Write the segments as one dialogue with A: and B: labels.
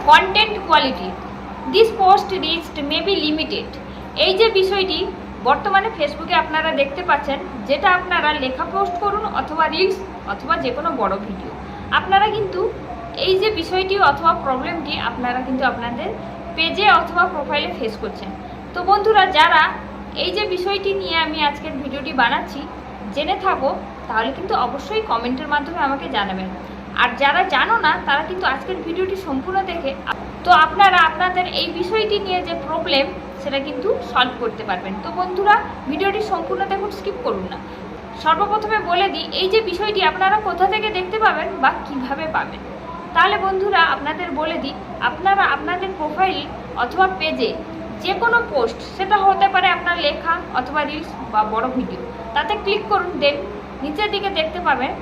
A: Content quality, this post reached may be limited. এই যে বিষয়টি বর্তমানে ফেসবুকে আপনারা দেখতে পাচ্ছেন, যেটা আপনারা লেখা পোস্ট করুন অথবা রিলস অথবা যে কোনো বড় ভিডিও, আপনারা কিন্তু এই যে বিষয়টি অথবা প্রবলেমটি আপনারা কিন্তু আপনাদের পেজে অথবা প্রোফাইলে ফেস করছেন। তো বন্ধুরা, যারা এই যে বিষয়টি নিয়ে আমি আজকের ভিডিওটি বানাচ্ছি জেনে থাকো, তাহলে কিন্তু অবশ্যই কমেন্টের মাধ্যমে আমাকে জানাবেন। আর যারা জানো না, তারা কিন্তু আজকের ভিডিওটি সম্পূর্ণ দেখে তো আপনারা আপনাদের এই বিষয়টি নিয়ে যে প্রবলেম সেটা কিন্তু সলভ করতে পারবেন। তো বন্ধুরা, ভিডিওটি সম্পূর্ণ দেখুন, স্কিপ করুন না। সর্বপ্রথমে বলে দিই এই যে বিষয়টি আপনারা কোথা থেকে দেখতে পাবেন বা কিভাবে পাবেন। তাহলে বন্ধুরা আপনাদের বলে দিই, আপনারা আপনাদের প্রোফাইল অথবা পেজে যে কোনো পোস্ট, সেটা হতে পারে আপনার লেখা অথবা রিলস বা বড় ভিডিও, তাতে ক্লিক করুন। দেন নিচের দিকে দেখতে পাবেন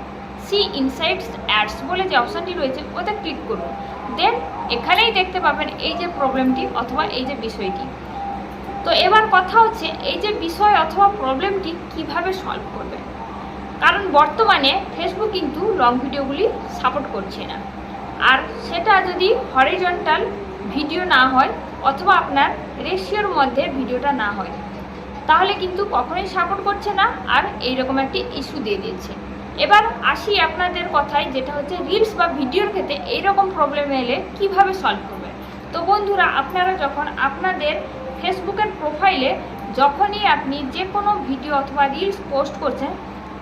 A: সি ইনসাইটস অ্যাডস বলে যে অপশানটি রয়েছে, ওতে ক্লিক করুন। দেন এখানেই দেখতে পাবেন এই যে প্রবলেমটি অথবা এই যে বিষয়টি। তো এবার কথা হচ্ছে এই যে বিষয় অথবা প্রবলেমটি কিভাবে সলভ করবেন। কারণ বর্তমানে ফেসবুক কিন্তু লং ভিডিওগুলি সাপোর্ট করছে না, আর সেটা যদি হরিজন্টাল ভিডিও না হয় অথবা আপনার রেশিওর মধ্যে ভিডিওটা না হয়, তাহলে কিন্তু কখনোই সাপোর্ট করছে না, আর এইরকম একটি ইস্যু দিয়ে দিয়েছে। এবার আসি আপনাদের কথায়, যেটা হচ্ছে রিলস বা ভিডিওর ক্ষেত্রে এইরকম প্রবলেম এলে কিভাবে সলভ করবেন। তো বন্ধুরা, আপনারা যখন আপনাদের ফেসবুকের প্রোফাইলে যখনই আপনি যে কোনো ভিডিও অথবা রিলস পোস্ট করছেন,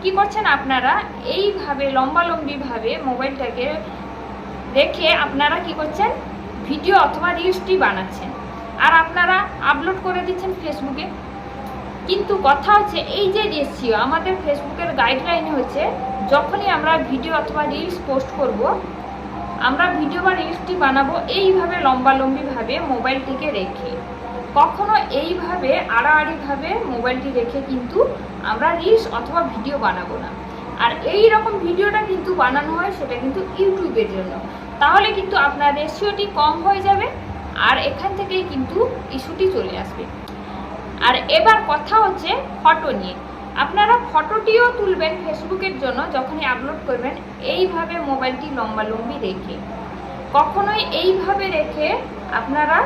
A: কি করছেন আপনারা এইভাবে লম্বালম্বিভাবে মোবাইলটাকে রেখে আপনারা কি করছেন, ভিডিও অথবা রিলসটি বানাচ্ছেন আর আপনারা আপলোড করে দিচ্ছেন ফেসবুকে। কিন্তু কথা হচ্ছে এই যে রেশিও আমাদের ফেসবুকের গাইডলাইনে হচ্ছে, যখনই আমরা ভিডিও অথবা রিলস পোস্ট করব, আমরা ভিডিও বা রিলসটি বানাবো এইভাবে লম্বালম্বিভাবে মোবাইলটিকে রেখে। কখনো এইভাবে আড়াআড়িভাবে মোবাইলটি রেখে কিন্তু আমরা রিলস অথবা ভিডিও বানাবো না। আর এই রকম ভিডিওটা কিন্তু বানানো হয় সেটা কিন্তু ইউটিউবের জন্য, তাহলে কিন্তু আপনার রেশিওটি কম হয়ে যাবে আর এখান থেকেই কিন্তু ইস্যুটি চলে আসবে। আর এবার কথা হচ্ছে ফটো নিয়ে। আপনারা ফটোটিও তুলবেন ফেসবুকের জন্য, যখনই আপলোড করবেন এইভাবে মোবাইলটি লম্বালম্বি রেখে, কখনোই এইভাবে রেখে আপনারা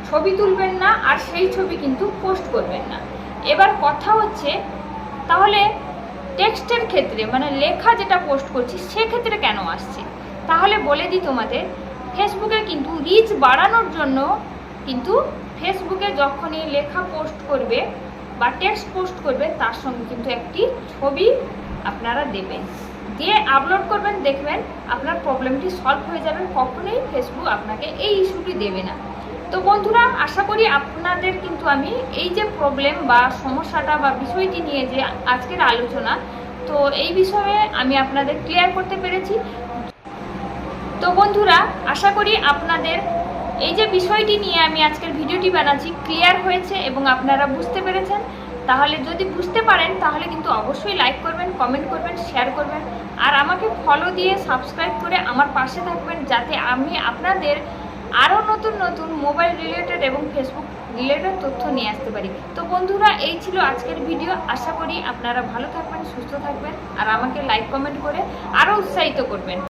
A: ছবি তুলবেন না, আর সেই ছবি কিন্তু পোস্ট করবেন না। এবার কথা হচ্ছে তাহলে টেক্সটের ক্ষেত্রে, মানে লেখা যেটা পোস্ট করছি সেক্ষেত্রে কেন আসছে, তাহলে বলে দিই তোমাদের, ফেসবুকে কিন্তু রিচ বাড়ানোর জন্য কিন্তু ফেসবুকে যখনই লেখা পোস্ট করবে বা টেক্সট পোস্ট করবে, তার সঙ্গে কিন্তু একটি ছবি আপনারা দেবেন, দিয়ে আপলোড করবেন। দেখবেন আপনার প্রবলেমটি সলভ হয়ে যাবে, কখনোই ফেসবুক আপনাকে এই ইস্যুটি দেবে না। তো বন্ধুরা, আশা করি আপনাদের কিন্তু আমি এই যে প্রবলেম বা সমস্যাটা বা বিষয়টি নিয়ে যে আজকের আলোচনা, তো এই বিষয়ে আমি আপনাদের ক্লিয়ার করতে পেরেছি। তো বন্ধুরা, আশা করি আপনাদের এই যে বিষয়টি নিয়ে আমি আজকের ভিডিওটি বানাচ্ছি ক্লিয়ার হয়েছে এবং আপনারা বুঝতে পেরেছেন। তাহলে যদি বুঝতে পারেন তাহলে কিন্তু অবশ্যই লাইক করবেন, কমেন্ট করবেন, শেয়ার করবেন, আর আমাকে ফলো দিয়ে সাবস্ক্রাইব করে আমার পাশে থাকবেন, যাতে আমি আপনাদের আরও নতুন নতুন মোবাইল রিলেটেড এবং ফেসবুক রিলেটেড তথ্য নিয়ে আসতে পারি। তো বন্ধুরা, এই ছিল আজকের ভিডিও। আশা করি আপনারা ভালো থাকবেন, সুস্থ থাকবেন, আর আমাকে লাইক কমেন্ট করে আরও উৎসাহিত করবেন।